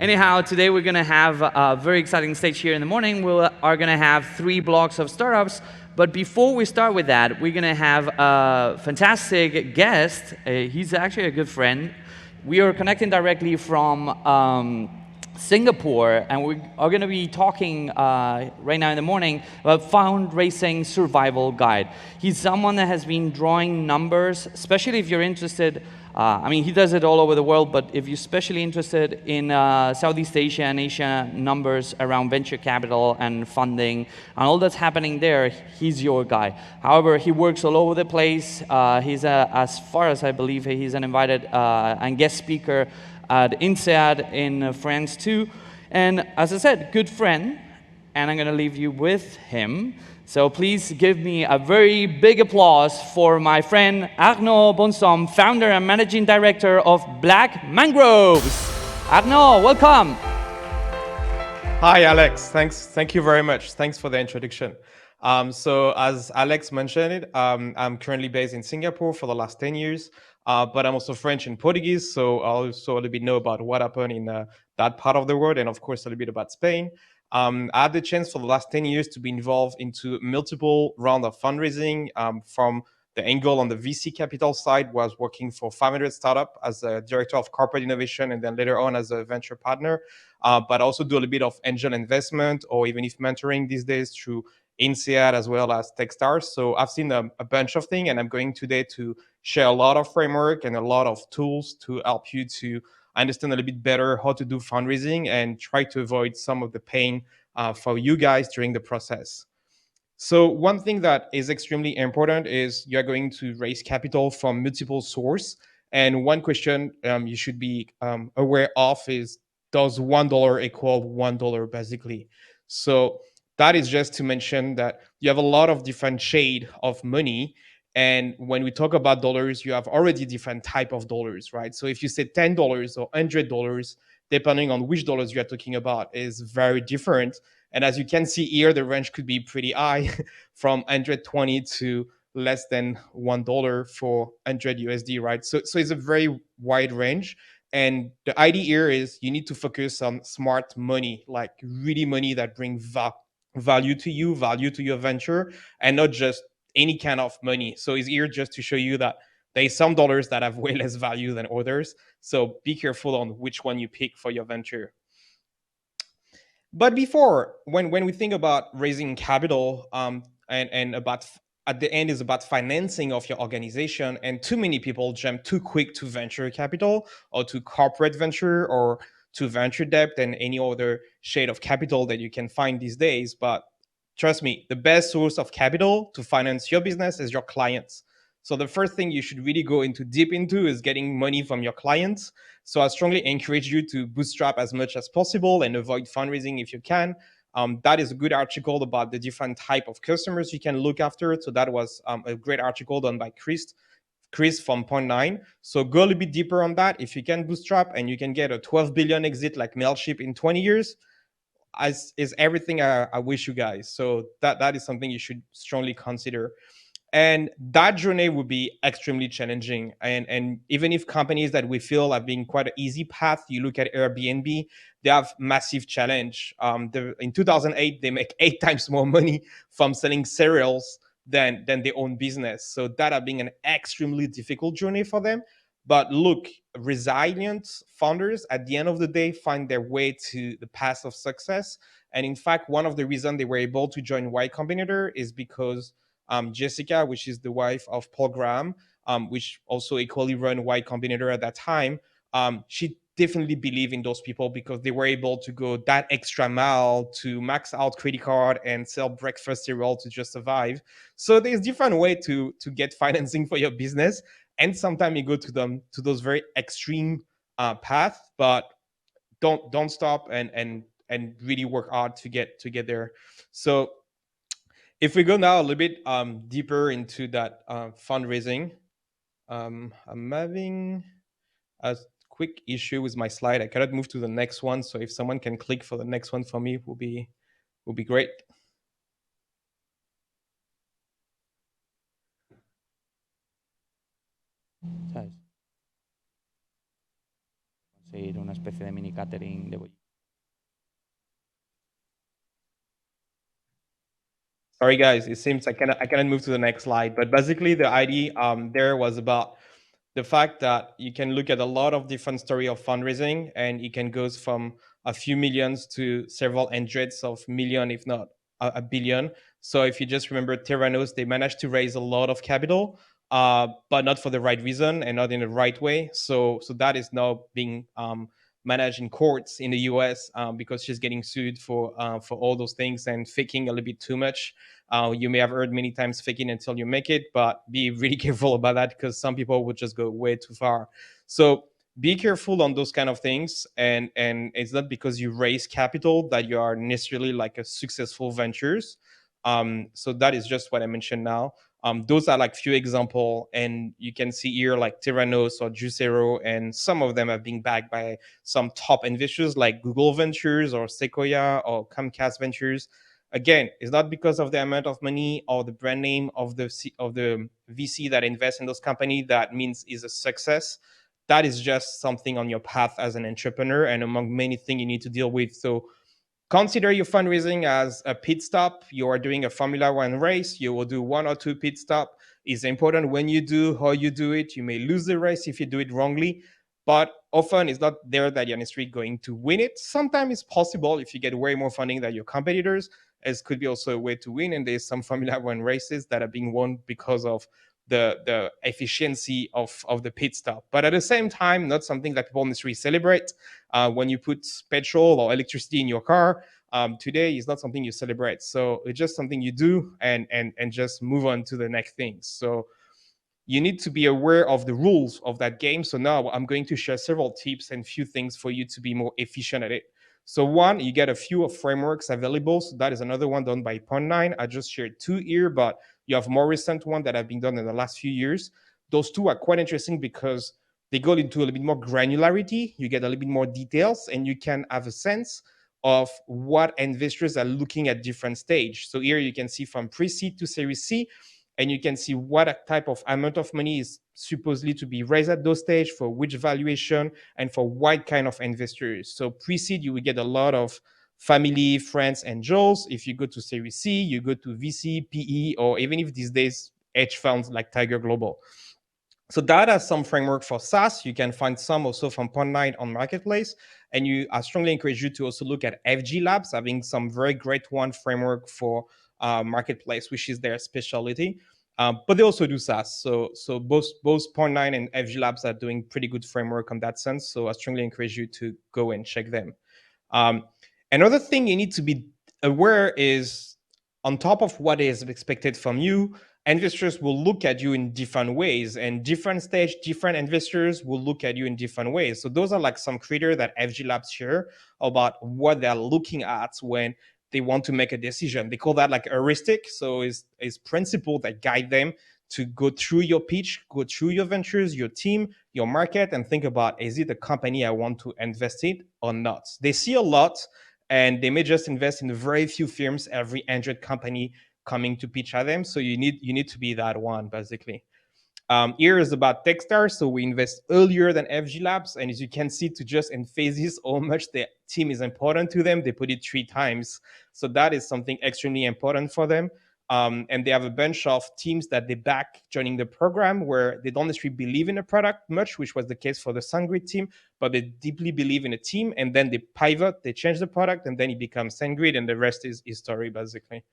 Anyhow, today we're going to have a very exciting stage here in the morning. We are going to have 3 blocks of startups. But before we start with that, we're going to have a fantastic guest. He's actually a good friend. We are connecting directly from Singapore, and we are going to be talking right now in the morning about fundraising survival guide. He's someone that has been drawing numbers, especially if you're interested. I mean, he does it all over the world, but if you're especially interested in Southeast Asia and Asia numbers around venture capital and funding and all that's happening there, he's your guy. However, he works all over the place. He's, as far as I believe, he's an invited and guest speaker at INSEAD in France too. And as I said, good friend, and I'm going to leave you with him. So please give me a very big applause for my friend Arnaud Bonsomme, founder and managing director of Black Mangroves. Arnaud, welcome. Hi, Alex. Thank you very much. Thanks for the introduction. So as Alex mentioned it, I'm currently based in Singapore for the last 10 years, but I'm also French and Portuguese, so I also a little bit know about what happened in that part of the world, and of course a little bit about Spain. I had the chance for the last 10 years to be involved into multiple rounds of fundraising. From the angle on the VC capital side, was working for 500 startup as a director of corporate innovation, and then later on as a venture partner. But also do a little bit of angel investment or even if mentoring these days through INSEAD as well as Techstars. So I've seen a bunch of things, and I'm going today to share a lot of framework and a lot of tools to help you to understand a little bit better how to do fundraising and try to avoid some of the pain for you guys during the process. So one thing that is extremely important is you're going to raise capital from multiple sources. And one question you should be aware of is, does $1 equal $1 basically? So that is just to mention that you have a lot of different shade of money. And when we talk about dollars, you have already different type of dollars, right? So if you say $10 or $100, depending on which dollars you are talking about, is very different. And as you can see here, the range could be pretty high from 120 to less than $1 for 100 USD, right? So it's a very wide range. And the idea here is you need to focus on smart money, like really money that brings value to you, value to your venture, and not just any kind of money. So it's here just to show you that there's some dollars that have way less value than others. So be careful on which one you pick for your venture. But before, when we think about raising capital, and about at the end is about financing of your organization, and too many people jump too quick to venture capital or to corporate venture or to venture debt and any other shade of capital that you can find these days. But trust me, the best source of capital to finance your business is your clients. So the first thing you should really go into deep into is getting money from your clients. So I strongly encourage you to bootstrap as much as possible and avoid fundraising if you can. That is a good article about the different type of customers you can look after. So that was a great article done by Chris from Point Nine. So go a little bit deeper on that. If you can bootstrap and you can get a 12 billion exit like Mailchimp in 20 years, is everything I wish you guys. So that is something you should strongly consider. And that journey would be extremely challenging. And even if companies that we feel have been quite an easy path, you look at Airbnb, they have massive challenge. In 2008, they make 8 times more money from selling cereals than their own business. So that have been an extremely difficult journey for them. But look, resilient founders at the end of the day find their way to the path of success. And in fact, one of the reasons they were able to join Y Combinator is because Jessica, which is the wife of Paul Graham, which also equally run Y Combinator at that time, she definitely believed in those people because they were able to go that extra mile to max out credit card and sell breakfast cereal to just survive. So there's different way to get financing for your business, and sometimes you go to those very extreme path, but don't stop and really work hard to get there. So if we go now a little bit deeper into that fundraising, I'm having a quick issue with my slide. I cannot move to the next one. So if someone can click for the next one for me, will be great. abrir una especie de mini catering de bollo. Sorry, guys. It seems I cannot move to the next slide. But basically, the idea there was about the fact that you can look at a lot of different story of fundraising, and it can goes from a few millions to several hundreds of million, if not a billion. So if you just remember Terranos, they managed to raise a lot of capital, but not for the right reason and not in the right way. So that is now being managed in courts in the US, because she's getting sued for all those things and faking a little bit too much. You may have heard many times faking until you make it, but be really careful about that because some people would just go way too far. So be careful on those kind of things. And it's not because you raise capital that you are necessarily like a successful ventures. So that is just what I mentioned now. Those are like few example, and you can see here like Tyrannos or Juicero, and some of them have been backed by some top investors like Google Ventures or Sequoia or Comcast Ventures. Again, it's not because of the amount of money or the brand name of the VC that invests in those companies that means is a success. That is just something on your path as an entrepreneur, and among many things you need to deal with. So consider your fundraising as a pit stop. You are doing a Formula One race. You will do one or two pit stop. It's important when you do, how you do it. You may lose the race if you do it wrongly, but often it's not there that you're necessarily going to win it. Sometimes it's possible if you get way more funding than your competitors. It could be also a way to win. And there's some Formula One races that are being won because of the efficiency of the pit stop. But at the same time, not something that people necessarily celebrate. When you put petrol or electricity in your car, today is not something you celebrate. So it's just something you do and just move on to the next thing. So you need to be aware of the rules of that game. So now I'm going to share several tips and few things for you to be more efficient at it. So one, you get a few of frameworks available. So that is another one done by Pond9. I just shared two here, but you have more recent one that have been done in the last few years. Those two are quite interesting because they go into a little bit more granularity. You get a little bit more details, and you can have a sense of what investors are looking at different stage. So here you can see from pre-seed to Series C, and you can see what type of amount of money is supposedly to be raised at those stage for which valuation and for what kind of investors. So pre-seed, you will get a lot of family, friends, angels. If you go to Series C, you go to VC, PE, or even if these days hedge funds like Tiger Global. So that has some framework for SaaS. You can find some also from Pond9 on Marketplace. And I strongly encourage you to also look at FG Labs, having some very great one framework for Marketplace, which is their specialty. But they also do SaaS. So both Pond9 and FG Labs are doing pretty good framework on that sense. So I strongly encourage you to go and check them. Um, Another thing you need to be aware is on top of what is expected from you, investors will look at you in different ways, and different stage, different investors will look at you in different ways. So those are like some criteria that FG Labs share about what they're looking at when they want to make a decision. They call that like heuristic. So it's principle that guide them to go through your pitch, go through your ventures, your team, your market, and think about, is it a company I want to invest in or not? They see a lot, and they may just invest in very few firms, every 100 company coming to pitch at them. So you need to be that one, basically. Here is about Techstars. So we invest earlier than FG Labs. And as you can see, to just emphasize how much the team is important to them, they put it 3 times. So that is something extremely important for them. And they have a bunch of teams that they back joining the program where they don't necessarily believe in the product much, which was the case for the SunGrid team, but they deeply believe in a team, and then they pivot, they change the product, and then it becomes SunGrid, and the rest is history, basically.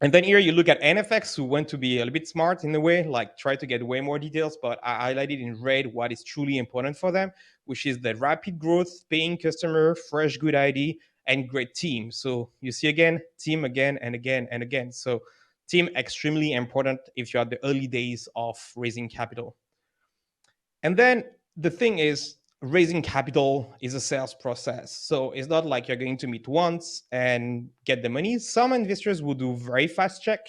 And then here you look at NFX, who want to be a little bit smart in a way, like try to get way more details, but I highlighted in red what is truly important for them, which is the rapid growth, paying customer, fresh good ID, and great team. So you see again, team again and again and again. So team extremely important if you're at the early days of raising capital. And then the thing is, raising capital is a sales process. So it's not like you're going to meet once and get the money. Some investors will do very fast check,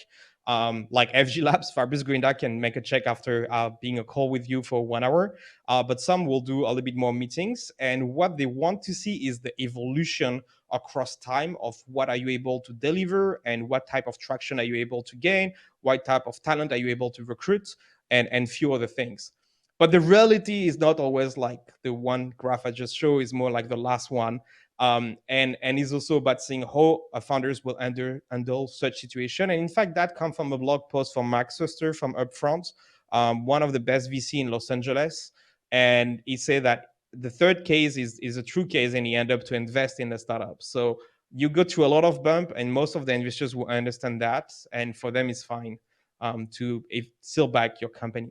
like FG Labs. Fabrice Grinda can make a check after being a call with you for 1 hour. But some will do a little bit more meetings. And what they want to see is the evolution across time of what are you able to deliver and what type of traction are you able to gain, what type of talent are you able to recruit, and few other things. But the reality is not always like the one graph I just showed, is more like the last one. And is also about seeing how founders will handle such situation. And in fact, that comes from a blog post from Max Suster from Upfront, one of the best VC in Los Angeles. And he said that the third case is a true case, and he ended up to invest in the startup. So you go through a lot of bump, and most of the investors will understand that, and for them it's fine to if still back your company.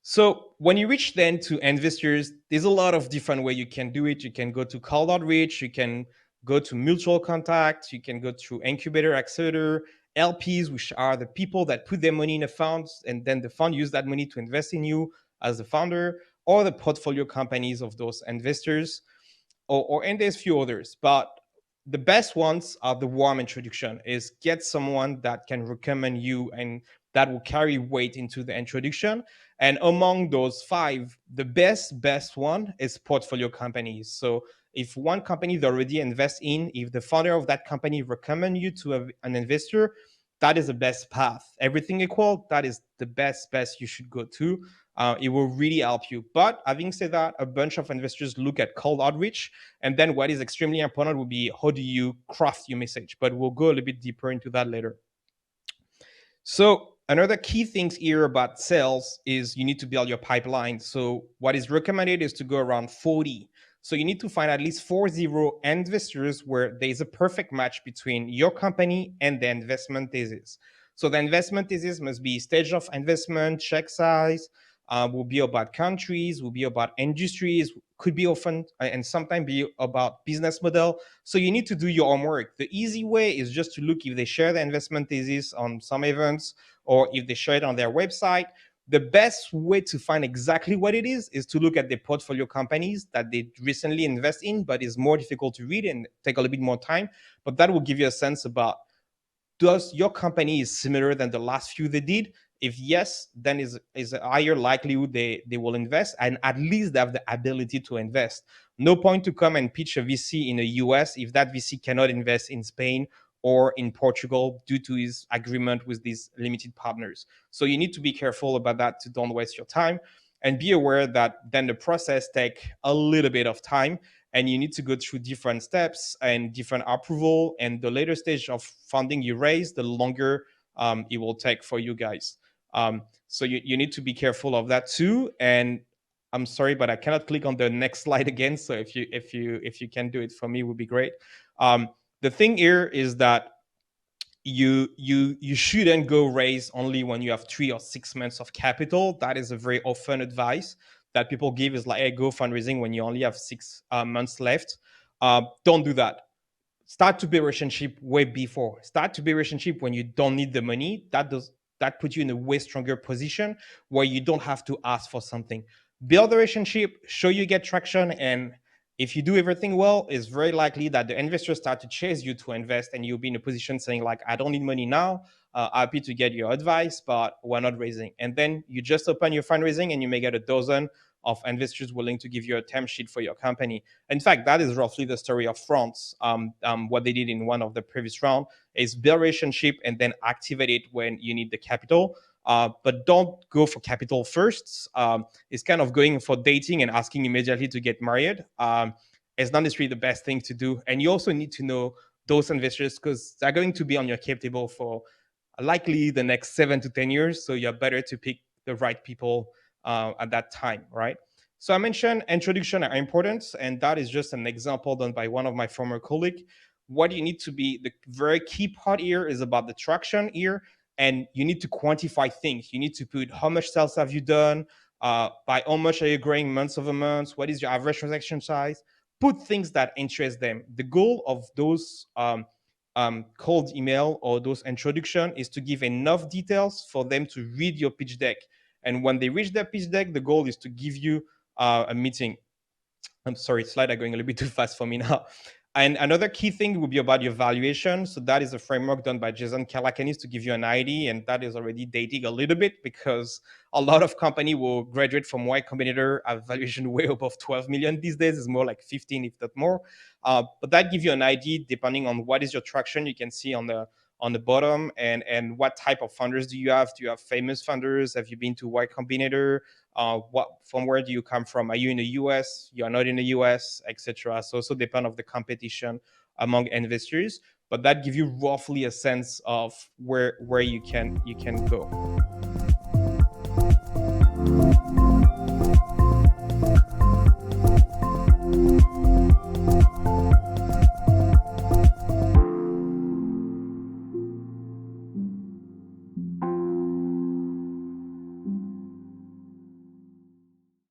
So when you reach then to investors, there's a lot of different way you can do it. You can go to cold outreach, you can go to mutual contacts, you can go through incubator, accelerator, LPs, which are the people that put their money in a fund, and then the fund use that money to invest in you as the founder, or the portfolio companies of those investors, and there's few others, but the best ones are the warm introduction. Is get someone that can recommend you and that will carry weight into the introduction. And among those five, the best one is portfolio companies. So if one company they already invest in, if the founder of that company recommend you to an investor, that is the best path. Everything equal, that is the best you should go to. It will really help you. But having said that, a bunch of investors look at cold outreach, and then what is extremely important would be how do you craft your message. But we'll go a little bit deeper into that later. So another key things here about sales is you need to build your pipeline. So what is recommended is to go around 40. So you need to find at least 40 investors where there is a perfect match between your company and the investment thesis. So the investment thesis must be stage of investment, check size, will be about countries, will be about industries, could be often and sometimes be about business model. So you need to do your homework. The easy way is just to look if they share the investment thesis on some events or if they share it on their website. The best way to find exactly what it is to look at the portfolio companies that they recently invest in, but is more difficult to read and take a little bit more time. But that will give you a sense about, does your company is similar than the last few they did? If yes, then is a higher likelihood they will invest, and at least they have the ability to invest. No point to come and pitch a VC in the US if that VC cannot invest in Spain or in Portugal due to his agreement with these limited partners. So you need to be careful about that to don't waste your time, and be aware that then the process take a little bit of time, and you need to go through different steps and different approval, and the later stage of funding you raise, the longer it will take for you guys. So you need to be careful of that too. And I'm sorry, but I cannot click on the next slide again, so if you can do it for me, would be great. The thing here is that you shouldn't go raise only when you have 3 or 6 months of capital. That is a very often advice that people give, is like, hey, go fundraising when you only have 6 months left. Don't do that. Start to build relationship way before. Start to build relationship when you don't need the money. That puts you in a way stronger position where you don't have to ask for something. Build the relationship, show you get traction, and if you do everything well, it's very likely that the investors start to chase you to invest, and you'll be in a position saying like, I don't need money now. Happy to get your advice, but we're not raising. And then you just open your fundraising, and you may get a dozen of investors willing to give you a term sheet for your company. In fact, that is roughly the story of France. What they did in one of the previous round is build relationship and then activate it when you need the capital. But don't go for capital first. It's kind of going for dating and asking immediately to get married. It's not necessarily the best thing to do. And you also need to know those investors, because they're going to be on your cap table for likely the next 7 to 10 years. So you're better to pick the right people at that time, right? So I mentioned introduction are important, and that is just an example done by one of my former colleagues. What you need to be, the very key part here is about the traction here, and you need to quantify things. You need to put how much sales have you done, by how much are you growing months over months, what is your average transaction size. Put things that interest them. The goal of those cold email or those introduction is to give enough details for them to read your pitch deck. And when they reach their pitch deck, the goal is to give you a meeting. I'm sorry, slides are going a little bit too fast for me now. And another key thing will be about your valuation. So that is a framework done by Jason Calacanis to give you an idea, and that is already dating a little bit, because a lot of company will graduate from Y Combinator at valuation way above 12 million these days. It's more like 15, if not more. But that gives you an idea depending on what is your traction. You can see on on the bottom, and what type of funders do you have? Do you have famous funders? Have you been to Y Combinator? From where do you come from? Are you in the US? You are not in the US, etc. So also depend of the competition among investors, but that gives you roughly a sense of where you can go.